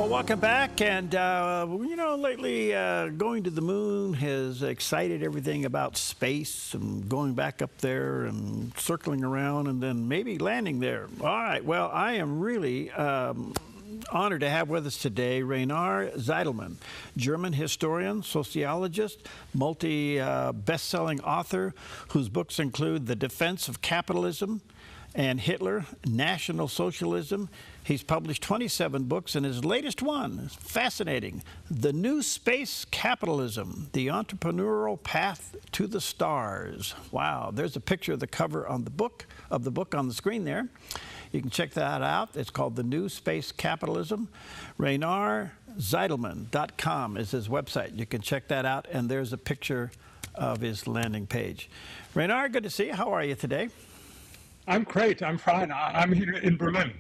Well, welcome back. And, lately going to the moon has excited everything about space and going back up there and circling around and then maybe landing there. All right. Well, I am really honored to have with us today Rainer Zitelmann, German historian, sociologist, best-selling author whose books include The Defense of Capitalism and Hitler, National Socialism. He's published 27 books, and his latest one is fascinating, The New Space Capitalism, The Entrepreneurial Path to the Stars. Wow, there's a picture of the cover on the book on the screen there. You can check that out. It's called The New Space Capitalism. RainerZitelmann.com is his website. You can check that out, and there's a picture of his landing page. Rainer, good to see you. How are you today? I'm great. I'm fine. I'm here in Berlin.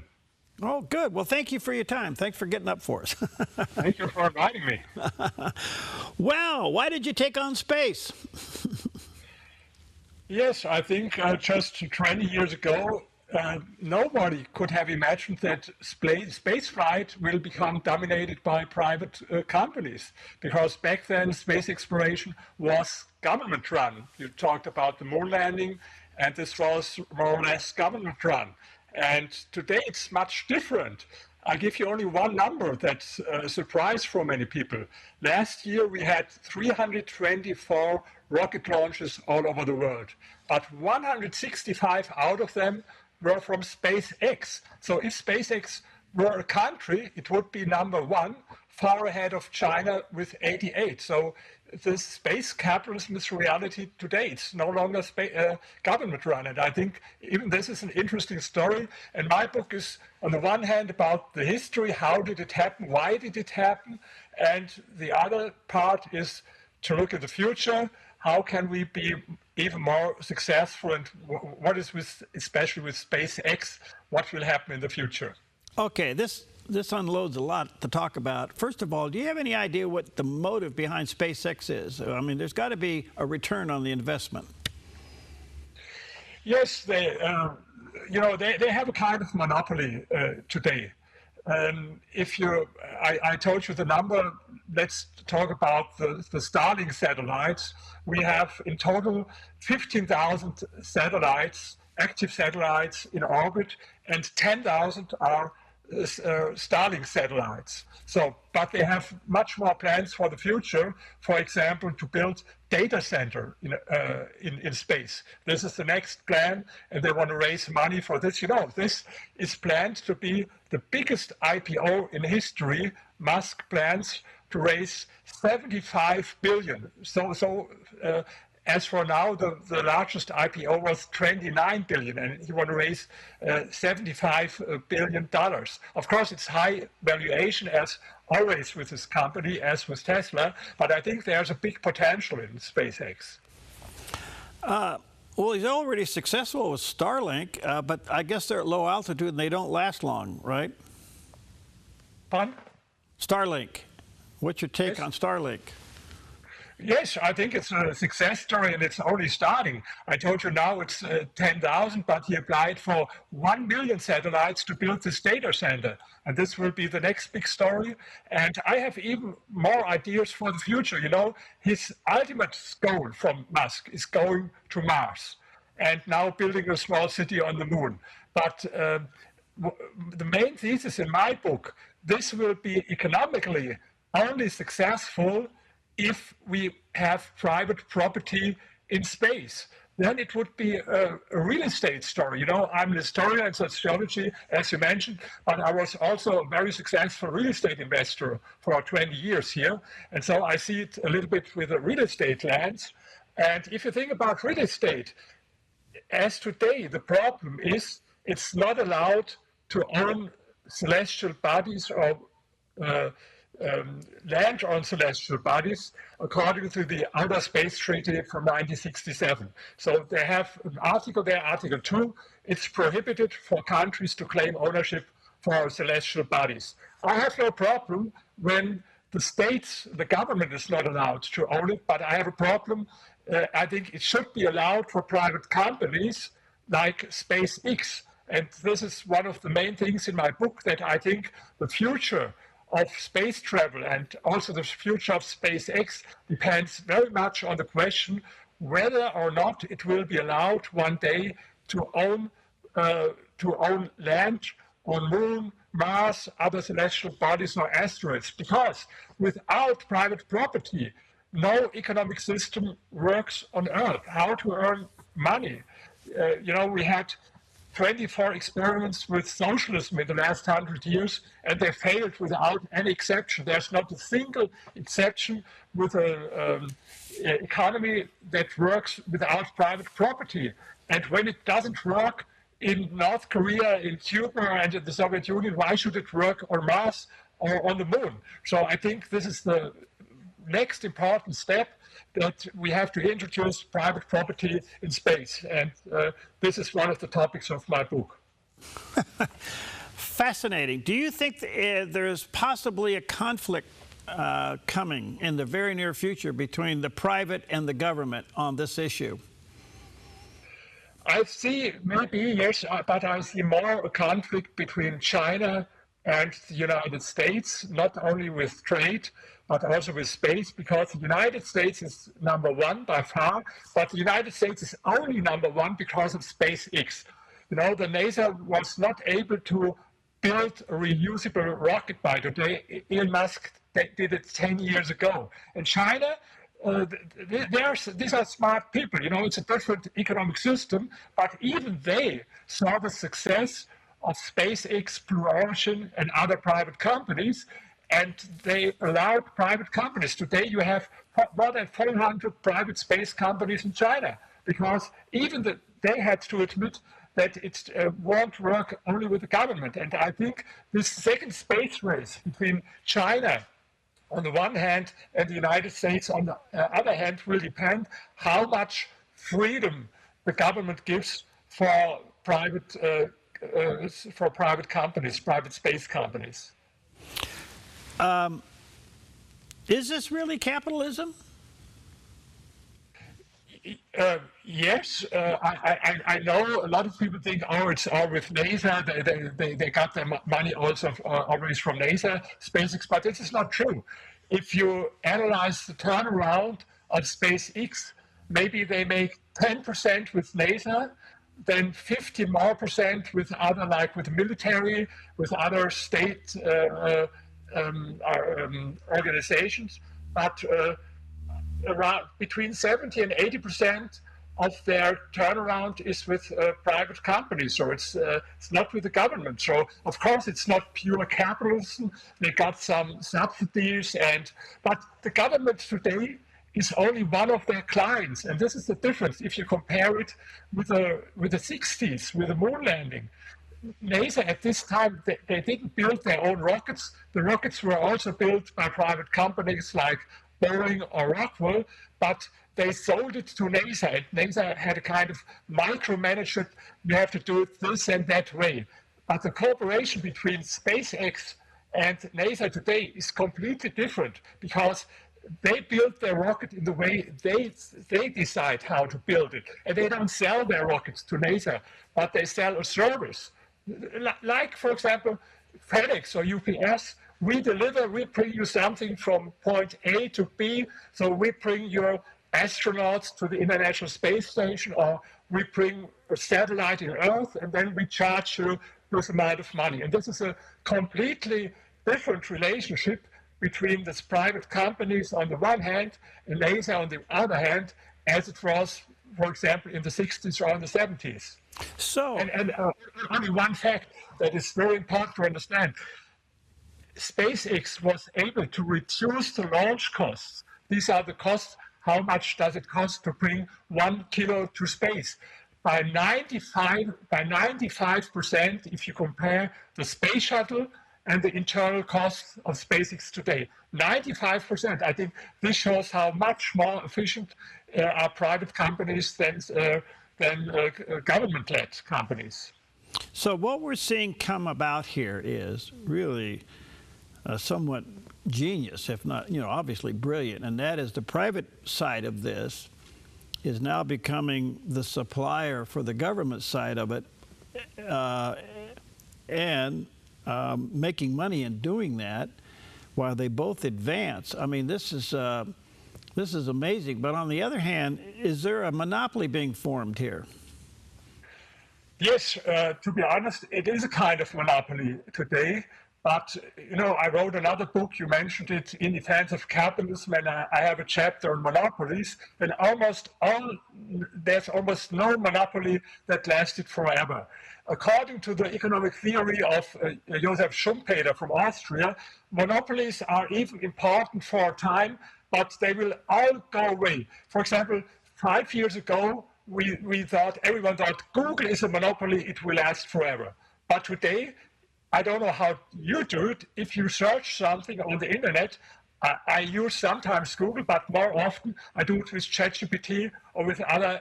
Oh, good. Well, thank you for your time. Thanks for getting up for us. Thank you for inviting me. Well, why did you take on space? Yes, I think just 20 years ago, nobody could have imagined that space flight will become dominated by private companies, because back then space exploration was government run. You talked about the moon landing, and this was more or less government run. And today it's much different. I'll give you only one number that's a surprise for many people. Last year we had 324 rocket launches all over the world, but 165 out of them were from SpaceX. So if SpaceX were a country, it would be number one, far ahead of China with 88. So this space capitalism is reality today. It's no longer government run. And I think even this is an interesting story. And my book is, on the one hand, about the history. How did it happen? Why did it happen? And the other part is to look at the future. How can we be even more successful? And what is especially with SpaceX, what will happen in the future? Okay, this unloads a lot to talk about. First of all, do you have any idea what the motive behind SpaceX is? I mean, there's got to be a return on the investment. Yes, they have a kind of monopoly today. I told you the number. Let's talk about the Starlink satellites. We have in total 15,000 satellites, active satellites in orbit, and 10,000 are Starlink satellites. But they have much more plans for the future. For example, to build data center in space. This is the next plan, and they want to raise money for this. This is planned to be the biggest IPO in history. Musk plans to raise 75 billion. As for now, the largest IPO was 29 billion, and he want to raise $75 billion. Of course, it's high valuation, as always with this company, as with Tesla, but I think there's a big potential in SpaceX. Well, he's already successful with Starlink, but I guess they're at low altitude and they don't last long, right? Pardon? Starlink. What's your take on Starlink? Yes, I think it's a success story, and it's only starting. I told you now it's 10,000, but he applied for 1 million satellites to build this data center. And this will be the next big story. And I have even more ideas for the future. His ultimate goal from Musk is going to Mars and now building a small city on the moon. But the main thesis in my book, this will be economically only successful if we have private property in space. Then it would be a real estate story. I'm an historian in sociology, as you mentioned, but I was also a very successful real estate investor for 20 years here. And so I see it a little bit with a real estate lens. And if you think about real estate, as today, the problem is it's not allowed to own celestial bodies or land on celestial bodies, according to the Outer Space Treaty from 1967. So they have an article there, Article 2. It's prohibited for countries to claim ownership for celestial bodies. I have no problem when the states, the government is not allowed to own it, but I have a problem. I think it should be allowed for private companies like SpaceX. And this is one of the main things in my book, that I think the future of space travel and also the future of SpaceX depends very much on the question whether or not it will be allowed one day to own land on Moon, Mars, other celestial bodies or asteroids. Because without private property, no economic system works on Earth. How to earn money? We had 24 experiments with socialism in the last 100 years, and they failed without any exception. There's not a single exception with an economy that works without private property. And when it doesn't work in North Korea, in Cuba, and in the Soviet Union, why should it work on Mars or on the Moon? So I think this is the next important step, that we have to introduce private property in space. And this is one of the topics of my book. Fascinating. Do you think there's possibly a conflict coming in the very near future between the private and the government on this issue? I see maybe, yes, but I see more a conflict between China and the United States, not only with trade, but also with space, because the United States is #1 by far, but the United States is only #1 because of SpaceX. The NASA was not able to build a reusable rocket by today. Elon Musk did it 10 years ago. And China, these are smart people. It's a different economic system, but even they saw the success of SpaceX, Blue Origin, and other private companies, and they allowed private companies. Today you have more than 400 private space companies in China, because even they had to admit that it won't work only with the government. And I think this second space race between China on the one hand and the United States on the other hand will depend how much freedom the government gives for private companies, private space companies. Is this really capitalism? Yes, I know a lot of people think, oh, it's all with NASA. They got their money also always from NASA, SpaceX, but this is not true. If you analyze the turnaround of SpaceX, maybe they make 10% with NASA, then 50% more with other, like with the military, with other state organizations, but around between 70 and 80% of their turnaround is with private companies. So it's not with the government. So of course it's not pure capitalism. They got some subsidies, but the government today is only one of their clients, and this is the difference. If you compare it with the 60s, with the moon landing, NASA at this time, they didn't build their own rockets. The rockets were also built by private companies like Boeing or Rockwell, but they sold it to NASA, and NASA had a kind of micromanagement. You have to do it this and that way. But the cooperation between SpaceX and NASA today is completely different, because they build their rocket in the way they decide how to build it. And they don't sell their rockets to NASA, but they sell a service. Like, for example, FedEx or UPS, we bring you something from point A to B. So we bring your astronauts to the International Space Station, or we bring a satellite in Earth, and then we charge you this amount of money. And this is a completely different relationship between these private companies on the one hand and NASA on the other hand, as it was, for example, in the 60s or in the 70s. So, and only one fact that is very important to understand. SpaceX was able to reduce the launch costs. These are the costs. How much does it cost to bring 1 kilo to space? By 95%, if you compare the space shuttle and the internal costs of SpaceX today. 95%. I think this shows how much more efficient are private companies than government-led companies. So what we're seeing come about here is really somewhat genius, if not, obviously brilliant, and that is the private side of this is now becoming the supplier for the government side of it, and making money in doing that. while they both advance. I mean, this is amazing. But on the other hand, is there a monopoly being formed here? Yes, to be honest, it is a kind of monopoly today. But, you know, I wrote another book, you mentioned it, In Defense of Capitalism, and I have a chapter on monopolies, and there's almost no monopoly that lasted forever. According to the economic theory of Josef Schumpeter from Austria, monopolies are even important for a time, but they will all go away. For example, 5 years ago, everyone thought Google is a monopoly, it will last forever. But today, I don't know how you do it. If you search something on the internet, I use sometimes Google, but more often I do it with ChatGPT or with other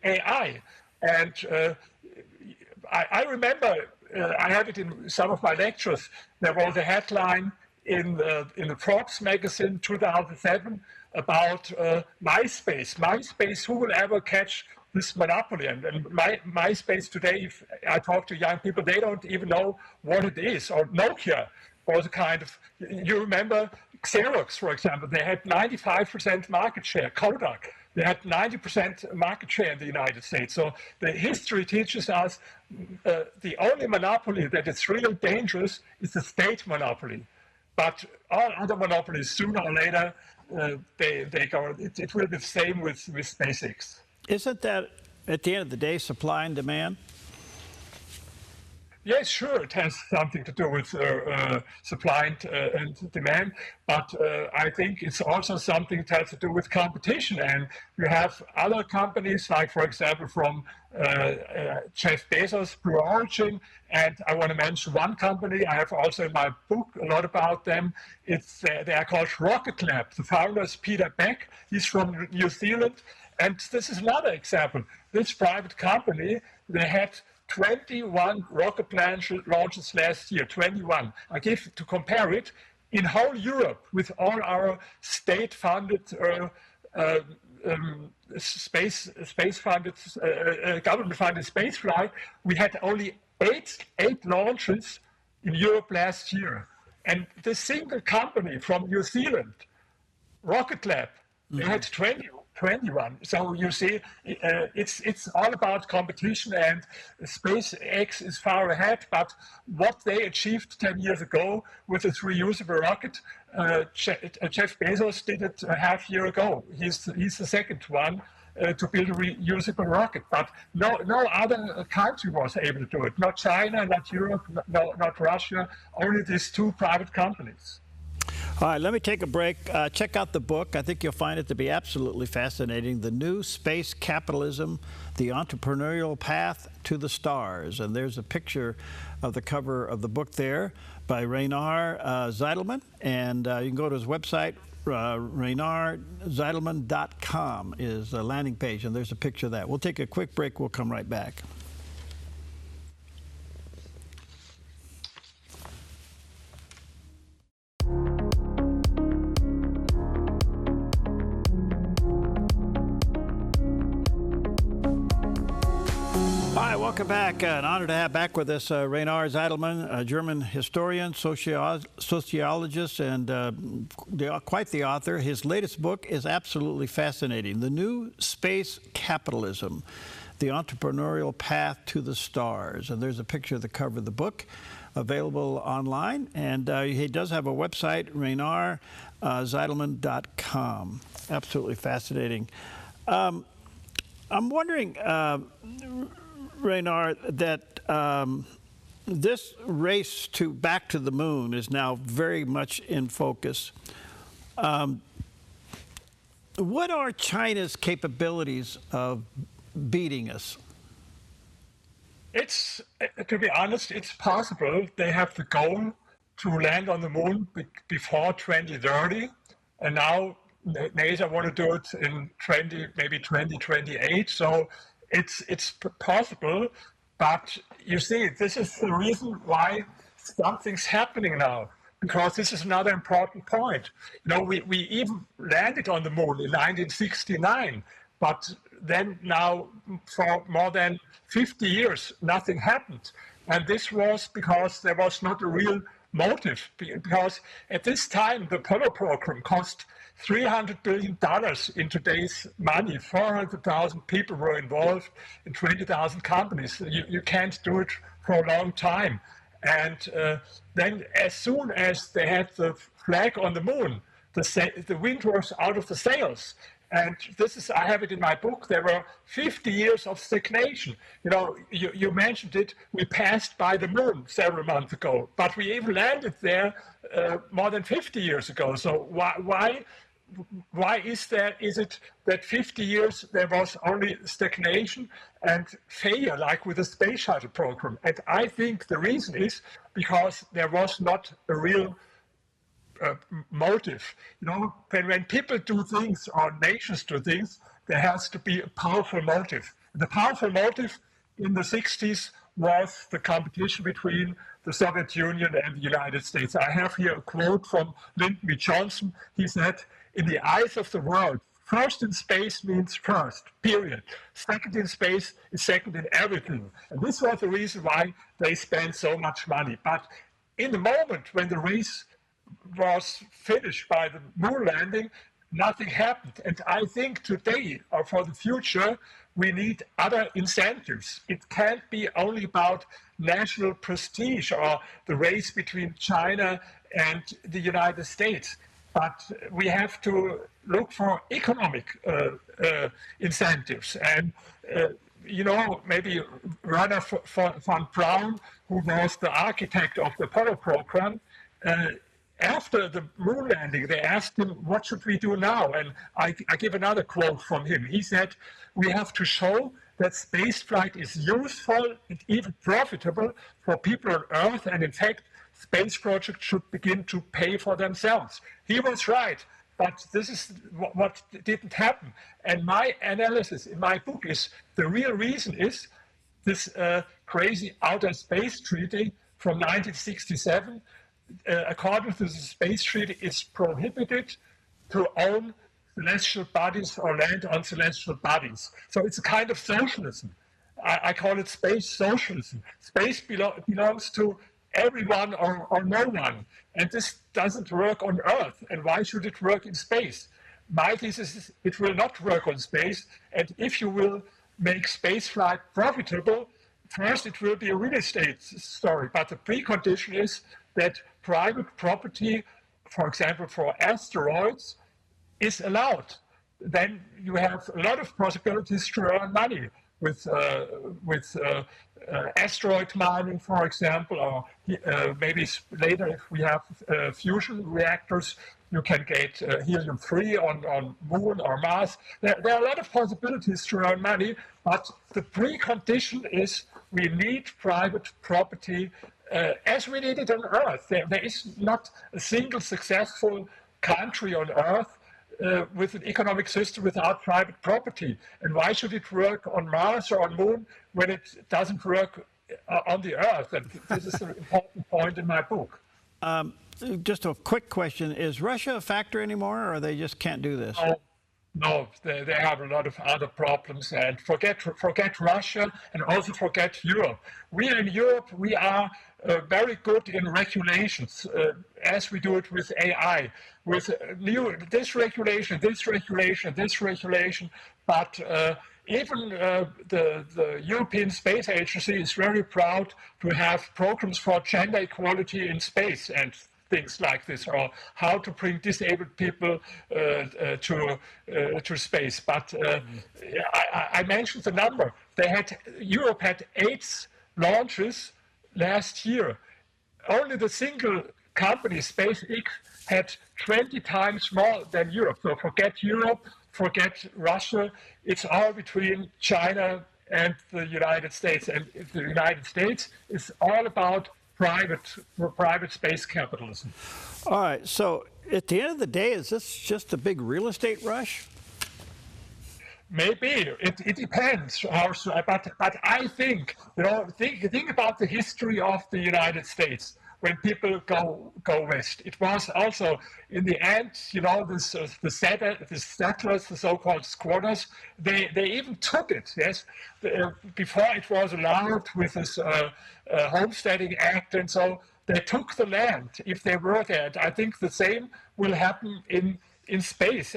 AI. And I remember, I have it in some of my lectures, there was a headline in the Forbes magazine 2007 about MySpace. MySpace, who will ever catch this monopoly? And MySpace today, if I talk to young people, they don't even know what it is. Or Nokia was a kind of, you remember Xerox, for example, they had 95% market share. Kodak, they had 90% market share in the United States. So the history teaches us the only monopoly that is really dangerous is the state monopoly. But all other monopolies, sooner or later, they go. It will be the same with SpaceX. Isn't that, at the end of the day, supply and demand? Yes, sure, it has something to do with supply and demand, but I think it's also something that has to do with competition. And you have other companies, like, for example, from Jeff Bezos, Blue Origin, and I want to mention one company. I have also in my book a lot about them. They are called Rocket Lab. The founder is Peter Beck. He's from New Zealand. And this is another example. This private company, they had 21 rocket launches last year, 21. I give to compare it in whole Europe with all our state-funded, space-funded, government-funded space flight. We had only eight launches in Europe last year. And the single company from New Zealand, Rocket Lab, they had 21. So you see, it's all about competition, and SpaceX is far ahead. But what they achieved 10 years ago with this reusable rocket, Jeff Bezos did it a half year ago. He's the second one to build a reusable rocket. But no other country was able to do it. Not China, not Europe, not Russia. Only these two private companies. All right, let me take a break. Check out the book. I think you'll find it to be absolutely fascinating. The New Space Capitalism, The Entrepreneurial Path to the Stars. And there's a picture of the cover of the book there by Rainer Zitelmann. And you can go to his website, RainerZitelmann.com is the landing page, and there's a picture of that. We'll take a quick break. We'll come right back. Welcome back. An honor to have back with us Rainer Zitelmann, a German historian, sociologist, and quite the author. His latest book is absolutely fascinating. The New Space Capitalism, The Entrepreneurial Path to the Stars. And there's a picture of the cover of the book available online. And he does have a website, RainerZitelmann.com. Absolutely fascinating. I'm wondering, Rainer, that this race back to the moon is now very much in focus. What are China's capabilities of beating us? It's, to be honest, it's possible. They have the goal to land on the moon before 2030, and now NASA want to do it in maybe 2028. So it's possible, but you see, this is the reason why something's happening now, because this is another important point. You know, we even landed on the moon in 1969, but then now for more than 50 years, nothing happened. And this was because there was not a real motive, because at this time the Apollo program cost $300 billion in today's money. 400,000 people were involved in 20,000 companies. You can't do it for a long time. And then as soon as they had the flag on the moon, the wind was out of the sails. And this is, I have it in my book, there were 50 years of stagnation. You know, you mentioned it, we passed by the moon several months ago, but we even landed there more than 50 years ago. So why is it that 50 years there was only stagnation and failure, like with the space shuttle program? And I think the reason is because there was not a real motive. You know, when people do things or nations do things, there has to be a powerful motive. The powerful motive in the 60s was the competition between the Soviet Union and the United States. I have here a quote from Lyndon B. Johnson. He said, "In the eyes of the world, first in space means first, period. Second in space is second in everything." And this was the reason why they spent so much money. But in the moment when the race was finished by the moon landing, nothing happened. And I think today, or for the future, we need other incentives. It can't be only about national prestige or the race between China and the United States, but we have to look for economic incentives. And you know, maybe Werner von Braun, who was the architect of the Apollo program, after the moon landing, they asked him, what should we do now? And I give another quote from him. He said, "We have to show that spaceflight is useful and even profitable for people on Earth, and in fact, space projects should begin to pay for themselves." He was right, but this is what didn't happen. And my analysis in my book is, the real reason is this crazy Outer Space Treaty from 1967. According to the Space Treaty, it's prohibited to own celestial bodies or land on celestial bodies. So it's a kind of socialism. I call it space socialism. Space belongs to everyone or no one. And this doesn't work on Earth. And why should it work in space? My thesis is it will not work on space. And if you will make spaceflight profitable, first it will be a real estate story. But the precondition is that private property, for example, for asteroids, is allowed. Then you have a lot of possibilities to earn money with asteroid mining, for example, or maybe later if we have fusion reactors, you can get helium-3 on Moon or Mars. There are a lot of possibilities to earn money, but the precondition is we need private property as we need it on Earth. There is not a single successful country on Earth with an economic system without private property. And why should it work on Mars or on Moon when it doesn't work on the Earth? And this is an important point in my book. Just a quick question. Is Russia a factor anymore, or they just can't do this? No, they have a lot of other problems, and forget Russia and also forget Europe. We in Europe, we are very good in regulations, as we do it with AI, with this regulation, but even the European Space Agency is very proud to have programs for gender equality in space and things like this, or how to bring disabled people to space. But I mentioned the number. Europe had 8 launches last year. Only the single company, SpaceX, had 20 times more than Europe. So forget Europe, forget Russia. It's all between China and the United States. And the United States is all about private space capitalism. All right. So at the end of the day, is this just a big real estate rush? Maybe it depends. But I think, think about the history of the United States. When people go west, it was also in the end, the settlers, the so-called squatters, they even took it. Yes, before it was allowed with this Homesteading Act, and so they took the land if they were there. And I think the same will happen in space.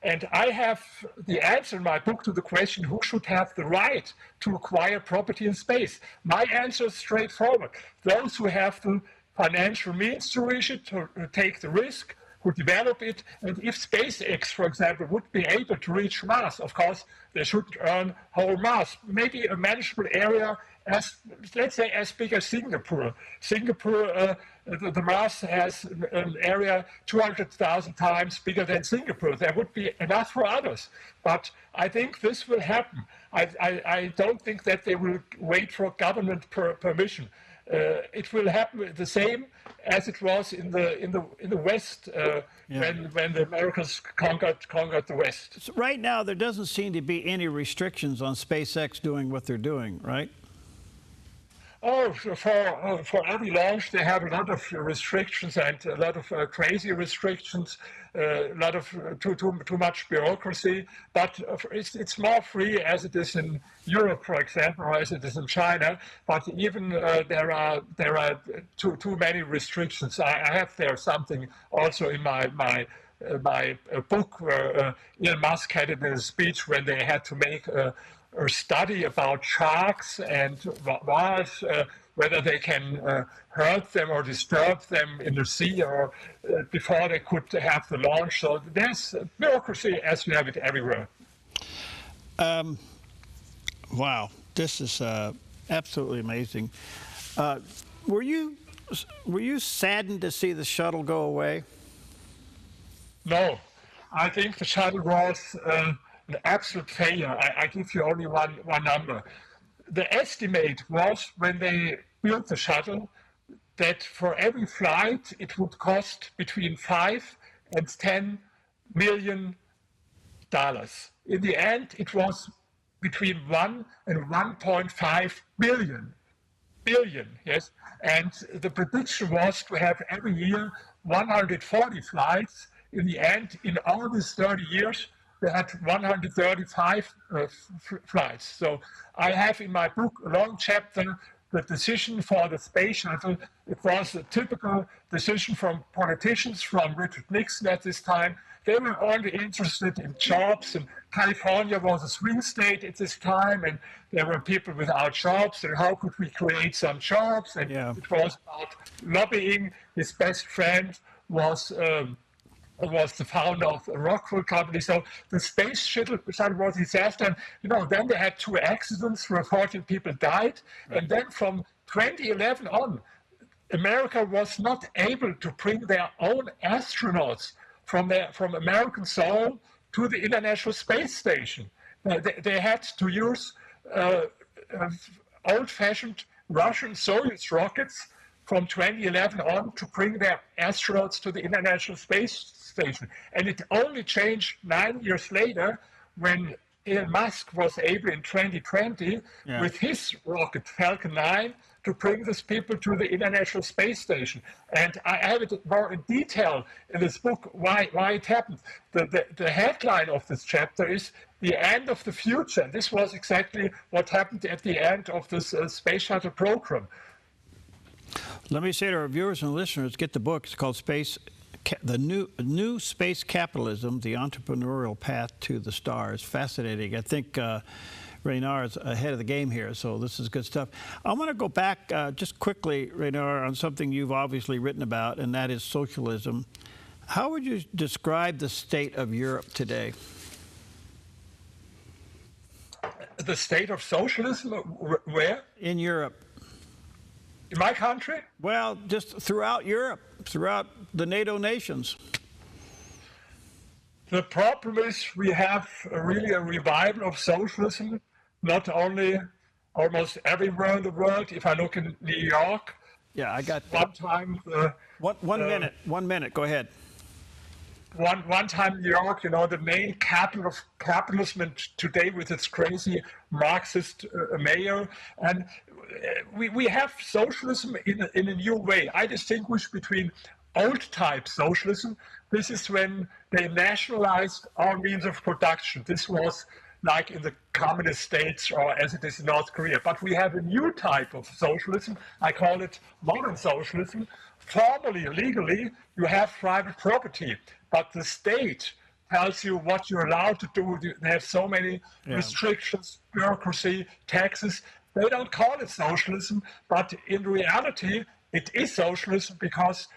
And I have the answer in my book to the question, who should have the right to acquire property in space? My answer is straightforward. Those who have the financial means to reach it, to take the risk, who develop it. And if SpaceX, for example, would be able to reach Mars, of course, they should earn whole Mars, maybe a manageable area as, let's say, as big as Singapore. Singapore, the Mars has an area 200,000 times bigger than Singapore. There would be enough for others. But I think this will happen. I don't think that they will wait for government permission. It will happen the same as it was in the West when the Americans conquered the West. So right now, there doesn't seem to be any restrictions on SpaceX doing what they're doing, right? Oh, for every launch, they have a lot of restrictions and a lot of crazy restrictions, a lot of too much bureaucracy. But it's more free as it is in Europe, for example, or as it is in China. But even there are too many restrictions. I have there something also in my book where Elon Musk had it in a speech when they had to make a study about sharks and whales, whether they can hurt them or disturb them in the sea or before they could have the launch. So there's bureaucracy as you have it everywhere. Wow, this is absolutely amazing. Were you saddened to see the shuttle go away? No, I think the shuttle was an absolute failure. I give you only one number. The estimate was when they built the shuttle that for every flight it would cost between $5 and $10 million. In the end, it was between 1 and 1.5 billion, yes. And the prediction was to have every year 140 flights. In the end, in all these 30 years, they had 135 flights. So I have in my book a long chapter, the decision for the space shuttle. It was a typical decision from politicians, from Richard Nixon at this time. They were only interested in jobs, and California was a swing state at this time, and there were people without jobs, and how could we create some jobs? And it was about lobbying. His best friend was the founder of the Rockwell company. So the space shuttle was a disaster. And, then they had 2 accidents where 14 people died. Right. And then from 2011 on, America was not able to bring their own astronauts from American soil to the International Space Station. They had to use old-fashioned Russian Soyuz rockets from 2011 on to bring their astronauts to the International Space Station. And it only changed 9 years later when Elon Musk was able in 2020 with his rocket Falcon 9 to bring these people to the International Space Station. And I have it more in detail in this book why it happened. The headline of this chapter is The End of the Future. And this was exactly what happened at the end of this space shuttle program. Let me say to our viewers and listeners, get the book. It's called The New Space Capitalism, The Entrepreneurial Path to the Stars. Fascinating. I think Reynard is ahead of the game here, so this is good stuff. I want to go back just quickly, Reynard, on something you've obviously written about, and that is socialism. How would you describe the state of Europe today? The state of socialism? Where? In Europe. In my country? Well, just throughout Europe, throughout the NATO nations. The problem is we have really a revival of socialism, not only almost everywhere in the world. If I look in New York, I got one time. One minute. Go ahead. One time New York, the main capital of capitalism, and today with its crazy Marxist mayor, and we have socialism in a new way. I distinguish between old-type socialism. This is when they nationalized all means of production. This was like in the communist states or as it is in North Korea. But we have a new type of socialism. I call it modern socialism. Formally, legally, you have private property, but the state tells you what you're allowed to do. They have so many restrictions, bureaucracy, taxes. They don't call it socialism, but in reality, it is socialism because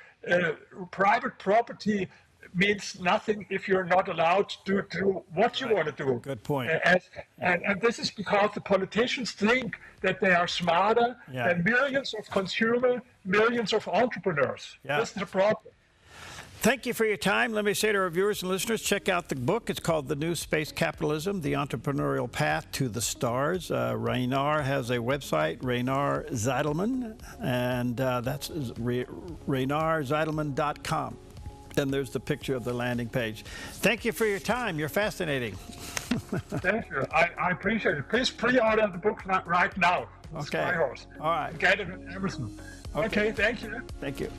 private property means nothing if you're not allowed to do what you want to do. Good point. And this is because the politicians think that they are smarter than millions of consumers, millions of entrepreneurs. This is the problem. Thank you for your time. Let me say to our viewers and listeners, check out the book. It's called The New Space Capitalism, The Entrepreneurial Path to the Stars. Rainer has a website, Rainer Zitelmann, and that's RainerZitelmann.com. And there's the picture of the landing page. Thank you for your time. You're fascinating. Thank you. I appreciate it. Please pre-order the book right now. Okay. Skyhorse. All right. Get it at Amazon. Okay. Thank you. Thank you.